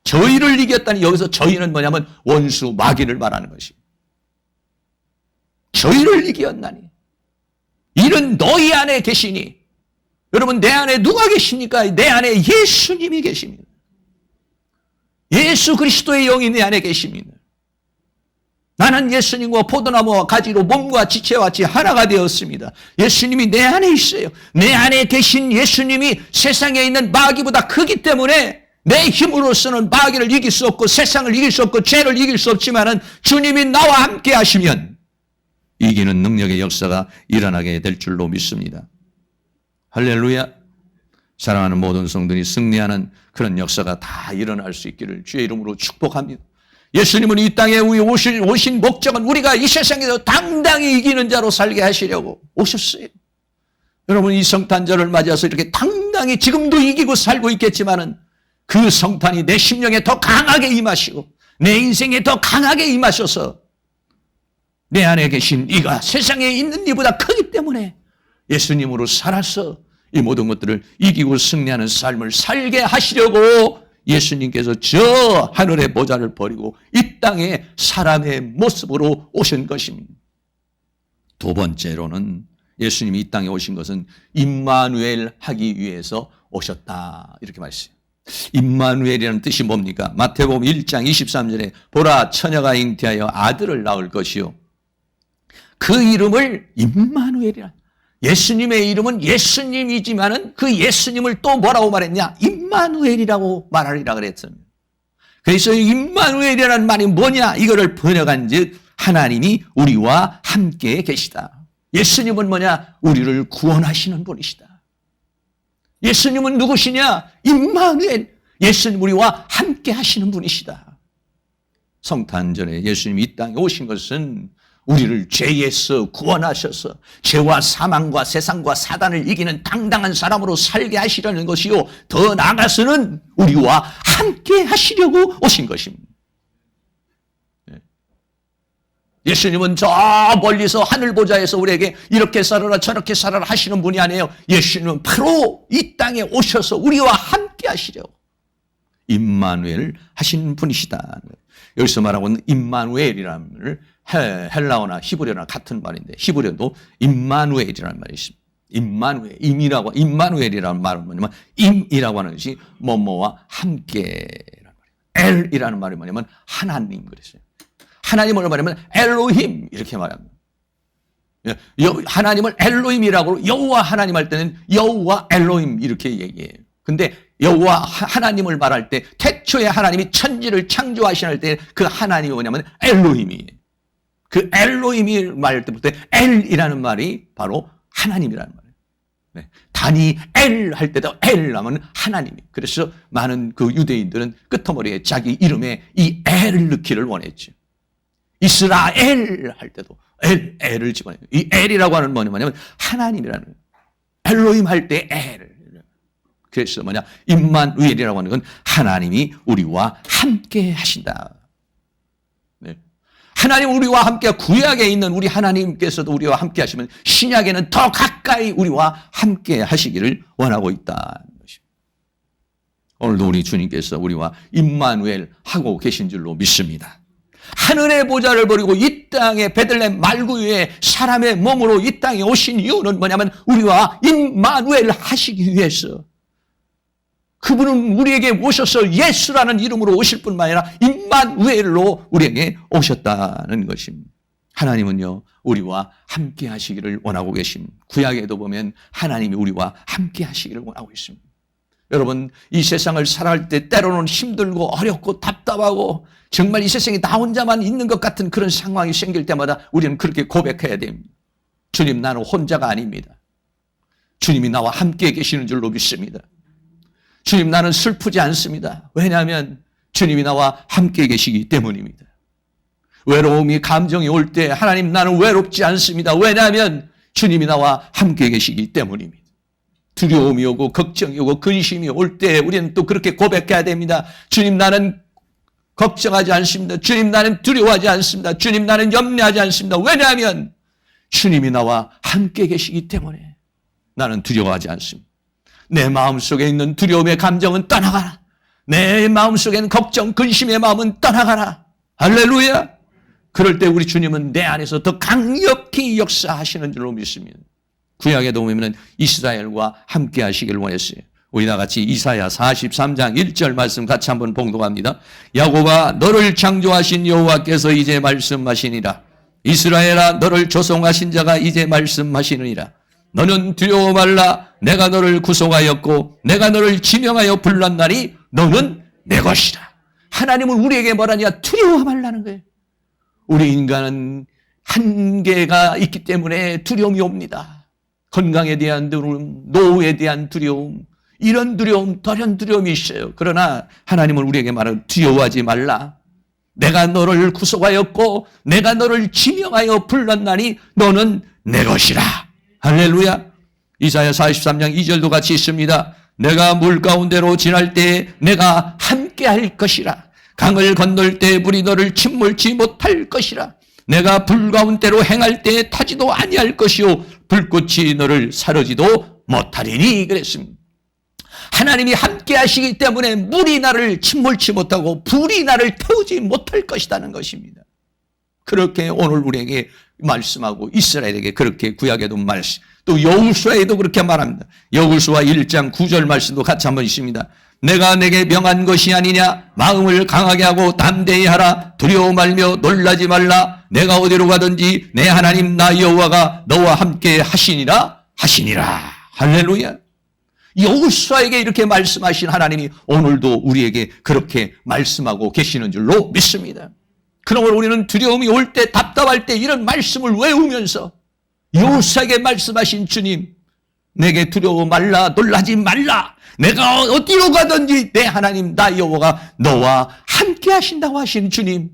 저희를 이겼다니 여기서 저희는 뭐냐면 원수 마귀를 말하는 것입니다. 저희를 이기었나니 이는 너희 안에 계시니. 여러분 내 안에 누가 계십니까? 내 안에 예수님이 계십니다. 예수 그리스도의 영이 내 안에 계십니다. 나는 예수님과 포도나무와 가지로 몸과 지체와 같이 하나가 되었습니다. 예수님이 내 안에 있어요. 내 안에 계신 예수님이 세상에 있는 마귀보다 크기 때문에 내 힘으로서는 마귀를 이길 수 없고 세상을 이길 수 없고 죄를 이길 수 없지만은 주님이 나와 함께 하시면 이기는 능력의 역사가 일어나게 될 줄로 믿습니다. 할렐루야. 사랑하는 모든 성도들이 승리하는 그런 역사가 다 일어날 수 있기를 주의 이름으로 축복합니다. 예수님은 이 땅에 오신 목적은 우리가 이 세상에서 당당히 이기는 자로 살게 하시려고 오셨어요. 여러분, 이 성탄절을 맞아서 이렇게 당당히 지금도 이기고 살고 있겠지만은 그 성탄이 내 심령에 더 강하게 임하시고 내 인생에 더 강하게 임하셔서 내 안에 계신 이가 세상에 있는 이보다 크기 때문에 예수님으로 살아서 이 모든 것들을 이기고 승리하는 삶을 살게 하시려고 예수님께서 저 하늘의 보좌를 버리고 이 땅에 사람의 모습으로 오신 것입니다. 두 번째로는 예수님이 이 땅에 오신 것은 임마누엘 하기 위해서 오셨다, 이렇게 말했어요. 임마누엘이라는 뜻이 뭡니까? 마태복음 1장 23절에 보라, 처녀가 잉태하여 아들을 낳을 것이요 그 이름을 임마누엘이라. 예수님의 이름은 예수님이지만은 그 예수님을 또 뭐라고 말했냐? 임마누엘이라고 말하리라 그랬습니다. 그래서 임마누엘이라는 말이 뭐냐? 이거를 번역한즉 하나님이 우리와 함께 계시다. 예수님은 뭐냐? 우리를 구원하시는 분이시다. 예수님은 누구시냐? 임마누엘. 예수님 우리와 함께 하시는 분이시다. 성탄절에 예수님이 이 땅에 오신 것은 우리를 죄에서 구원하셔서 죄와 사망과 세상과 사단을 이기는 당당한 사람으로 살게 하시려는 것이요, 더 나아가서는 우리와 함께 하시려고 오신 것입니다. 예수님은 저 멀리서 하늘보좌에서 우리에게 이렇게 살아라 저렇게 살아라 하시는 분이 아니에요. 예수님은 바로 이 땅에 오셔서 우리와 함께 하시려고 임마누엘 하신 분이시다. 여기서 말하고 있는 임마누엘이라는 말을 헬라어나 히브리어나 같은 말인데 히브리어도 임마누엘이라는 말이 있습니다. 임마누엘이라는 말은 뭐냐면 임이라고 하는 것이 뭐뭐와 함께라는 말이에요. 엘이라는 말이 뭐냐면 하나님 그랬어요. 하나님을 말하면 엘로힘 이렇게 말합니다. 하나님을 엘로힘이라고 여호와 하나님 할 때는 여호와 엘로힘 이렇게 얘기해요. 근데 여호와 하나님을 말할 때 태초에 하나님이 천지를 창조하시는 때 그 하나님이 뭐냐면 엘로힘이에요. 그 엘로힘이 말할 때부터 엘이라는 말이 바로 하나님이라는 말이에요. 네. 다니 엘 할 때도 엘 하면 하나님이. 그래서 많은 그 유대인들은 끄트머리에 자기 이름에 이 엘을 넣기를 원했죠. 이스라엘 할 때도 엘을 집어넣어요. 이 엘이라고 하는 뭐냐면 하나님이라는 거예요. 엘로힘 할 때 엘. 그래서 뭐냐? 임마누엘이라고 하는 건 하나님이 우리와 함께 하신다. 네. 하나님 우리와 함께, 구약에 있는 우리 하나님께서도 우리와 함께 하시면 신약에는 더 가까이 우리와 함께 하시기를 원하고 있다는 것입니다. 오늘도 우리 주님께서 우리와 임마누엘 하고 계신 줄로 믿습니다. 하늘의 보좌를 버리고 이 땅에 베들레헴 말구유에 사람의 몸으로 이 땅에 오신 이유는 뭐냐면 우리와 임마누엘 하시기 위해서. 그분은 우리에게 오셔서 예수라는 이름으로 오실 뿐만 아니라 임마누엘로 우리에게 오셨다는 것입니다. 하나님은요 우리와 함께 하시기를 원하고 계십니다. 구약에도 보면 하나님이 우리와 함께 하시기를 원하고 있습니다. 여러분, 이 세상을 살아갈 때 때로는 힘들고 어렵고 답답하고 정말 이 세상에 나 혼자만 있는 것 같은 그런 상황이 생길 때마다 우리는 그렇게 고백해야 됩니다. 주님, 나는 혼자가 아닙니다. 주님이 나와 함께 계시는 줄로 믿습니다. 주님, 나는 슬프지 않습니다. 왜냐하면 주님이 나와 함께 계시기 때문입니다. 외로움이 감정이 올 때 하나님 나는 외롭지 않습니다. 왜냐하면 주님이 나와 함께 계시기 때문입니다. 두려움이 오고 걱정이 오고 근심이 올 때 우리는 또 그렇게 고백해야 됩니다. 주님, 나는 걱정하지 않습니다. 주님, 나는 두려워하지 않습니다. 주님, 나는 염려하지 않습니다. 왜냐하면 주님이 나와 함께 계시기 때문에 나는 두려워하지 않습니다. 내 마음속에 있는 두려움의 감정은 떠나가라. 내 마음속에 있는 걱정, 근심의 마음은 떠나가라. 할렐루야. 그럴 때 우리 주님은 내 안에서 더 강력히 역사하시는 줄로 믿습니다. 구약에도 보면 이스라엘과 함께 하시길 원했어요. 우리 다 같이 이사야 43장 1절 말씀 같이 한번 봉독합니다. 야곱아 너를 창조하신 여호와께서 이제 말씀하시니라. 이스라엘아 너를 조성하신 자가 이제 말씀하시느니라. 너는 두려워 말라. 내가 너를 구속하였고 내가 너를 지명하여 불렀나니 너는 내 것이라. 하나님은 우리에게 뭐라냐? 두려워 말라는 거예요. 우리 인간은 한계가 있기 때문에 두려움이 옵니다. 건강에 대한 두려움, 노후에 대한 두려움, 이런 두려움, 저런 두려움이 있어요. 그러나 하나님은 우리에게 말하는 두려워하지 말라. 내가 너를 구속하였고 내가 너를 지명하여 불렀나니 너는 내 것이라. 할렐루야. 이사야 43장 2절도 같이 있습니다. 내가 물 가운데로 지날 때에 내가 함께 할 것이라. 강을 건널 때 물이 너를 침몰치 못할 것이라. 내가 불 가운데로 행할 때에 타지도 아니할 것이요 불꽃이 너를 사르지도 못하리니 그랬습니다. 하나님이 함께 하시기 때문에 물이 나를 침몰치 못하고 불이 나를 태우지 못할 것이라는 것입니다. 그렇게 오늘 우리에게 말씀하고 이스라엘에게 그렇게 구약에도 말씀, 또 여호수아에도 그렇게 말합니다. 여호수아 1장 9절 말씀도 같이 한번 있습니다. 내가 내게 명한 것이 아니냐. 마음을 강하게 하고 담대히 하라. 두려워 말며 놀라지 말라. 내가 어디로 가든지 내 하나님 나 여호와가 너와 함께 하시니라. 할렐루야. 여호수아에게 이렇게 말씀하신 하나님이 오늘도 우리에게 그렇게 말씀하고 계시는 줄로 믿습니다. 그러므로 우리는 두려움이 올 때, 답답할 때 이런 말씀을 외우면서 여호수아에게 말씀하신 주님, 내게 두려워 말라, 놀라지 말라. 내가 어디로 가든지 내 하나님 나 여호와가 너와 함께 하신다고 하신 주님,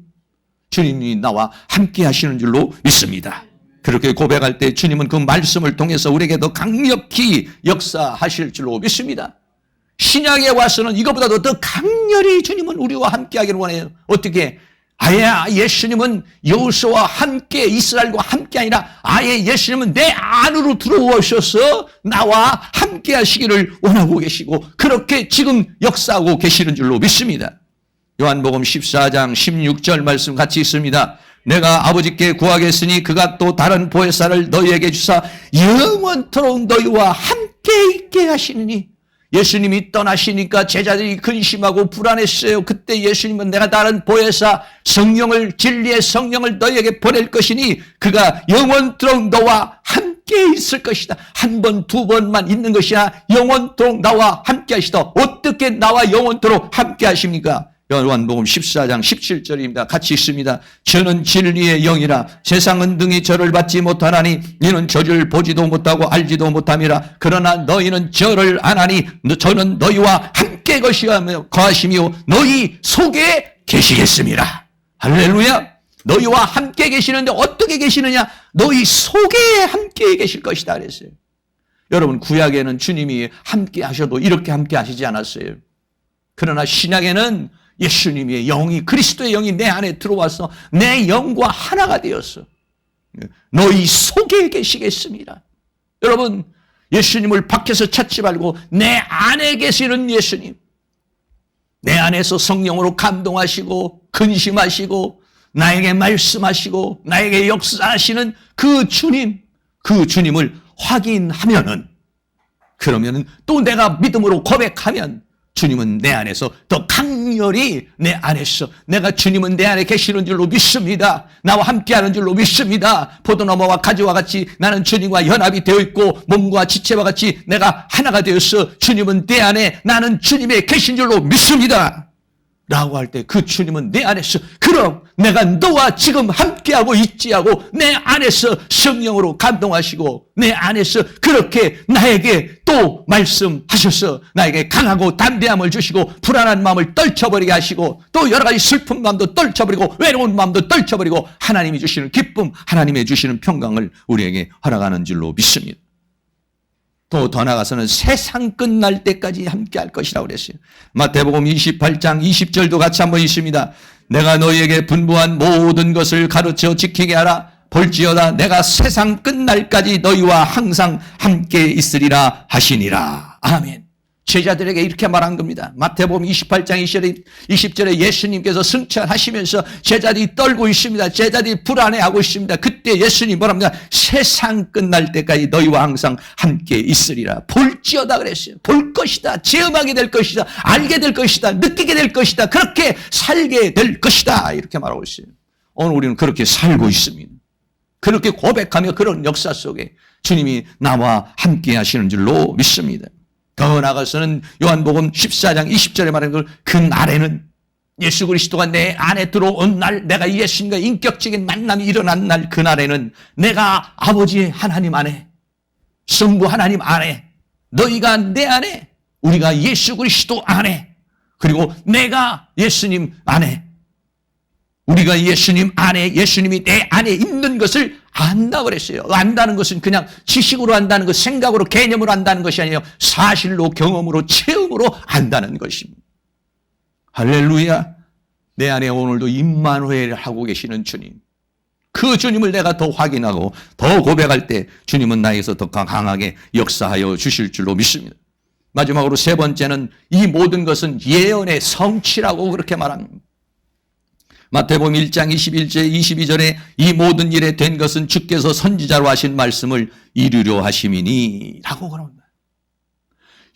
주님이 나와 함께 하시는 줄로 믿습니다. 그렇게 고백할 때 주님은 그 말씀을 통해서 우리에게 더 강력히 역사하실 줄로 믿습니다. 신약에 와서는 이것보다도 더 강렬히 주님은 우리와 함께 하기를 원해요. 어떻게? 아예 예수님은 여호수아와 함께 이스라엘과 함께 아니라 아예 예수님은 내 안으로 들어오셔서 나와 함께 하시기를 원하고 계시고 그렇게 지금 역사하고 계시는 줄로 믿습니다. 요한복음 14장 16절 말씀 같이 있습니다. 내가 아버지께 구하겠으니 그가 또 다른 보혜사를 너희에게 주사 영원토록 너희와 함께 있게 하시느니. 예수님이 떠나시니까 제자들이 근심하고 불안했어요. 그때 예수님은 내가 다른 보혜사 성령을, 진리의 성령을 너희에게 보낼 것이니 그가 영원토록 너와 함께 있을 것이다. 한 번, 두 번만 있는 것이 아니라 영원토록 나와 함께 하시다. 어떻게 나와 영원토록 함께 하십니까? 요한복음 14장 17절입니다. 같이 있습니다. 저는 진리의 영이라 세상은 등이 저를 받지 못하나니 이는 저를 보지도 못하고 알지도 못함이라. 그러나 너희는 저를 아나니 저는 너희와 함께 거하시며 너희 속에 계시겠습니다. 할렐루야. 너희와 함께 계시는데 어떻게 계시느냐? 너희 속에 함께 계실 것이다 그랬어요. 여러분 구약에는 주님이 함께 하셔도 이렇게 함께 하시지 않았어요. 그러나 신약에는 예수님의 영이, 그리스도의 영이 내 안에 들어와서 내 영과 하나가 되었어. 너희 속에 계시겠습니다. 여러분, 예수님을 밖에서 찾지 말고 내 안에 계시는 예수님, 내 안에서 성령으로 감동하시고 근심하시고 나에게 말씀하시고 나에게 역사하시는 그 주님, 그 주님을 확인하면은, 그러면은 또 내가 믿음으로 고백하면 주님은 내 안에서 더 강렬히 내 안에서 내가 주님은 내 안에 계시는 줄로 믿습니다. 나와 함께하는 줄로 믿습니다. 포도나무와 가지와 같이 나는 주님과 연합이 되어 있고 몸과 지체와 같이 내가 하나가 되어서 주님은 내 안에 나는 주님에 계신 줄로 믿습니다. 라고 할 때 그 주님은 내 안에서 그럼 내가 너와 지금 함께하고 있지하고 내 안에서 성령으로 감동하시고 내 안에서 그렇게 나에게 또 말씀하셔서 나에게 강하고 담대함을 주시고 불안한 마음을 떨쳐버리게 하시고 또 여러 가지 슬픈 마음도 떨쳐버리고 외로운 마음도 떨쳐버리고 하나님이 주시는 기쁨, 하나님이 주시는 평강을 우리에게 허락하는 줄로 믿습니다. 또 더 나아가서는 세상 끝날 때까지 함께할 것이라고 그랬어요. 마태복음 28장 20절도 같이 한번 있습니다. 내가 너희에게 분부한 모든 것을 가르쳐 지키게 하라. 볼지어다 내가 세상 끝날까지 너희와 항상 함께 있으리라 하시니라. 아멘. 제자들에게 이렇게 말한 겁니다. 마태복음 28장 20절에 예수님께서 승천하시면서 제자들이 떨고 있습니다. 제자들이 불안해하고 있습니다. 그때 예수님 뭐랍니까? 세상 끝날 때까지 너희와 항상 함께 있으리라. 볼지어다 그랬어요. 볼 것이다. 체험하게 될 것이다. 알게 될 것이다. 느끼게 될 것이다. 그렇게 살게 될 것이다. 이렇게 말하고 있어요. 오늘 우리는 그렇게 살고 있습니다. 그렇게 고백하며 그런 역사 속에 주님이 나와 함께 하시는 줄로 믿습니다. 더 나아가서는 요한복음 14장 20절에 말하는 그 날에는 예수 그리스도가 내 안에 들어온 날, 내가 예수님과 인격적인 만남이 일어난 날, 그 날에는 내가 아버지 하나님 안에, 성부 하나님 안에, 너희가 내 안에, 우리가 예수 그리스도 안에, 그리고 내가 예수님 안에, 우리가 예수님 안에, 예수님이 내 안에 있는 것을 안다 그랬어요. 안다는 것은 그냥 지식으로 안다는 것, 생각으로, 개념으로 안다는 것이 아니에요. 사실로, 경험으로, 체험으로 안다는 것입니다. 할렐루야. 내 안에 오늘도 임마누엘을 하고 계시는 주님. 그 주님을 내가 더 확인하고 더 고백할 때 주님은 나에게서 더 강하게 역사하여 주실 줄로 믿습니다. 마지막으로 세 번째는 이 모든 것은 예언의 성취라고 그렇게 말합니다. 마태복음 1장 21절 22절에 이 모든 일에 된 것은 주께서 선지자로 하신 말씀을 이루려 하심이니 라고 그럽니다.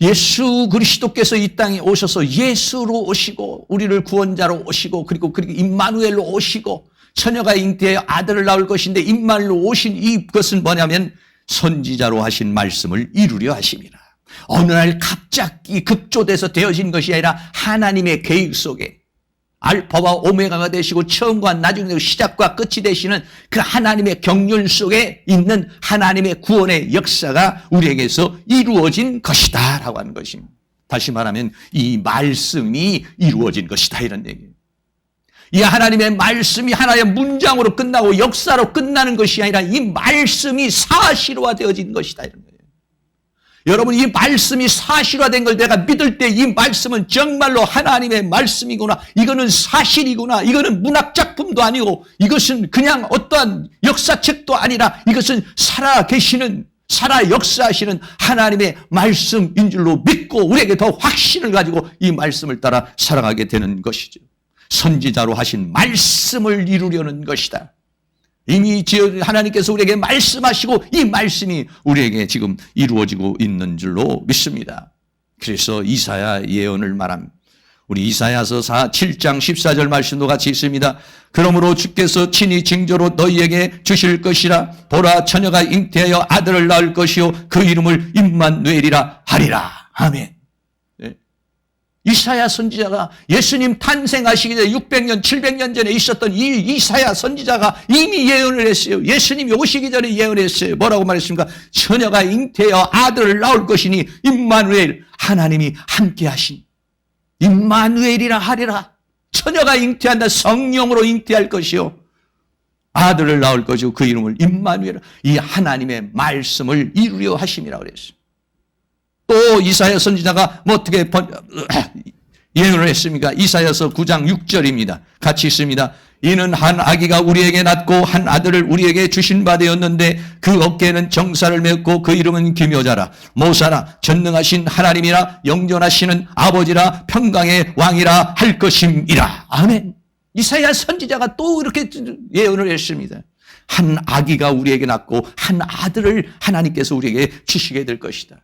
예수 그리스도께서 이 땅에 오셔서 예수로 오시고 우리를 구원자로 오시고 그리고 임마누엘로 오시고 처녀가 잉태하여 아들을 낳을 것인데 임마누엘로 오신 이것은 뭐냐면 선지자로 하신 말씀을 이루려 하심이라. 어느 날 갑자기 급조돼서 되어진 것이 아니라 하나님의 계획 속에 알파와 오메가가 되시고 처음과 나중에 시작과 끝이 되시는 그 하나님의 경륜 속에 있는 하나님의 구원의 역사가 우리에게서 이루어진 것이다 라고 하는 것입니다. 다시 말하면 이 말씀이 이루어진 것이다 이런 얘기예요. 이 하나님의 말씀이 하나의 문장으로 끝나고 역사로 끝나는 것이 아니라 이 말씀이 사실화되어진 것이다 이런 거예요. 여러분 이 말씀이 사실화된 걸 내가 믿을 때 이 말씀은 정말로 하나님의 말씀이구나. 이거는 사실이구나. 이거는 문학작품도 아니고 이것은 그냥 어떠한 역사책도 아니라 이것은 살아계시는 살아 역사하시는 하나님의 말씀인 줄로 믿고 우리에게 더 확신을 가지고 이 말씀을 따라 살아가게 되는 것이죠. 선지자로 하신 말씀을 이루려는 것이다. 이미 하나님께서 우리에게 말씀하시고 이 말씀이 우리에게 지금 이루어지고 있는 줄로 믿습니다. 그래서 이사야 예언을 말합니다. 우리 이사야서 7장 14절 말씀도 같이 있습니다. 그러므로 주께서 친히 징조로 너희에게 주실 것이라. 보라 처녀가 잉태하여 아들을 낳을 것이요 그 이름을 임마누엘이라 하리라. 아멘. 이사야 선지자가 예수님 탄생하시기 전에 600년, 700년 전에 있었던 이 이사야 선지자가 이미 예언을 했어요. 예수님이 오시기 전에 예언했어요. 뭐라고 말했습니까? 처녀가 잉태하여 아들을 낳을 것이니 임마누엘, 하나님이 함께 하신 임마누엘이라 하리라. 처녀가 잉태한다. 성령으로 잉태할 것이요 아들을 낳을 것이고 그 이름을 임마누엘, 이 하나님의 말씀을 이루려 하심이라고 그랬어요. 또 이사야 선지자가 어떻게 예언을 했습니까? 이사야서 9장 6절입니다. 같이 있습니다. 이는 한 아기가 우리에게 낳고 한 아들을 우리에게 주신 바 되었는데 그 어깨에는 정사를 메었고 그 이름은 기묘자라 모사라 전능하신 하나님이라 영존하시는 아버지라 평강의 왕이라 할 것임이라. 아멘. 이사야 선지자가 또 이렇게 예언을 했습니다. 한 아기가 우리에게 낳고 한 아들을 하나님께서 우리에게 주시게 될 것이다.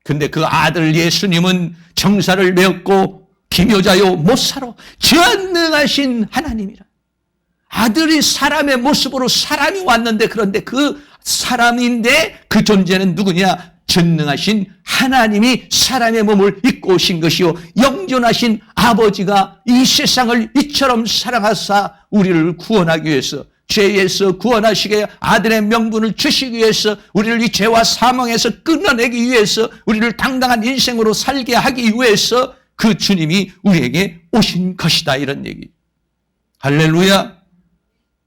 근데 그 아들 예수님은 정사를 메었고 기묘자요 모사로 전능하신 하나님이라. 아들이 사람의 모습으로 사람이 왔는데 그런데 그 사람인데 그 존재는 누구냐? 전능하신 하나님이 사람의 몸을 입고 오신 것이요 영존하신 아버지가 이 세상을 이처럼 사랑하사 우리를 구원하기 위해서 죄에서 구원하시게 아들의 명분을 주시기 위해서 우리를 이 죄와 사망에서 끊어내기 위해서 우리를 당당한 인생으로 살게 하기 위해서 그 주님이 우리에게 오신 것이다 이런 얘기. 할렐루야.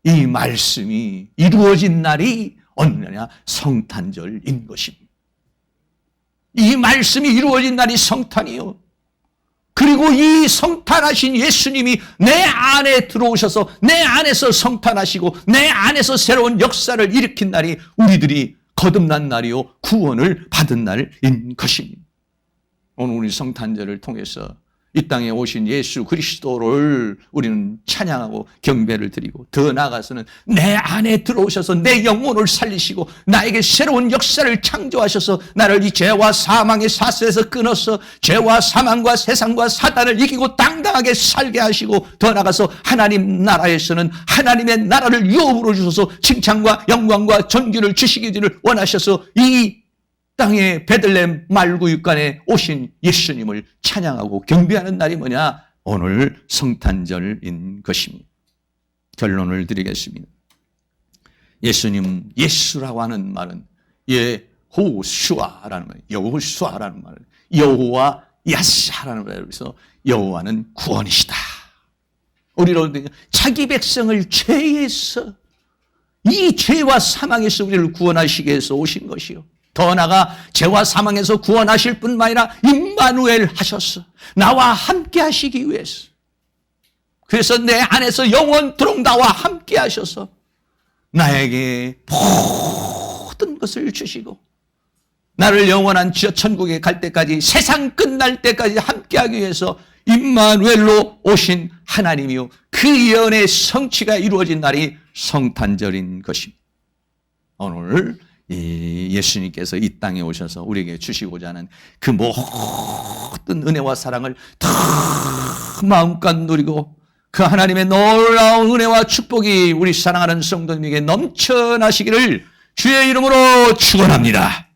이 말씀이 이루어진 날이 언제냐? 성탄절인 것입니다. 이 말씀이 이루어진 날이 성탄이요. 그리고 이 성탄하신 예수님이 내 안에 들어오셔서 내 안에서 성탄하시고 내 안에서 새로운 역사를 일으킨 날이 우리들이 거듭난 날이요 구원을 받은 날인 것입니다. 오늘 우리 성탄절을 통해서 이 땅에 오신 예수 그리스도를 우리는 찬양하고 경배를 드리고, 더 나아가서는 내 안에 들어오셔서 내 영혼을 살리시고 나에게 새로운 역사를 창조하셔서 나를 이 죄와 사망의 사슬에서 끊어서 죄와 사망과 세상과 사단을 이기고 당당하게 살게 하시고, 더 나아가서 하나님 나라에서는 하나님의 나라를 유업으로 주셔서 칭찬과 영광과 존귀를 주시기를 원하셔서 이 땅의 베들레헴 말구육간에 오신 예수님을 찬양하고 경배하는 날이 뭐냐? 오늘 성탄절인 것입니다. 결론을 드리겠습니다. 예수님, 예수라고 하는 말은 예호수아라는 말, 여호수아라는 말, 여호와 야사라는 말이에요. 그래서 여호와는 구원이시다. 우리로 자기 백성을 죄에서, 이 죄와 사망에서 우리를 구원하시기 위해서 오신 것이요, 더 나아가 죄와 사망에서 구원하실 뿐만 아니라 임마누엘 하셨어. 나와 함께 하시기 위해서. 그래서 내 안에서 영원토록 나와 함께 하셔서 나에게 모든 것을 주시고 나를 영원한 천국에 갈 때까지, 세상 끝날 때까지 함께하기 위해서 임마누엘로 오신 하나님이요, 그 예언의 성취가 이루어진 날이 성탄절인 것입니다. 오늘 예수님께서 이 땅에 오셔서 우리에게 주시고자 하는 그 모든 은혜와 사랑을 다 마음껏 누리고, 그 하나님의 놀라운 은혜와 축복이 우리 사랑하는 성도님에게 넘쳐나시기를 주의 이름으로 축원합니다.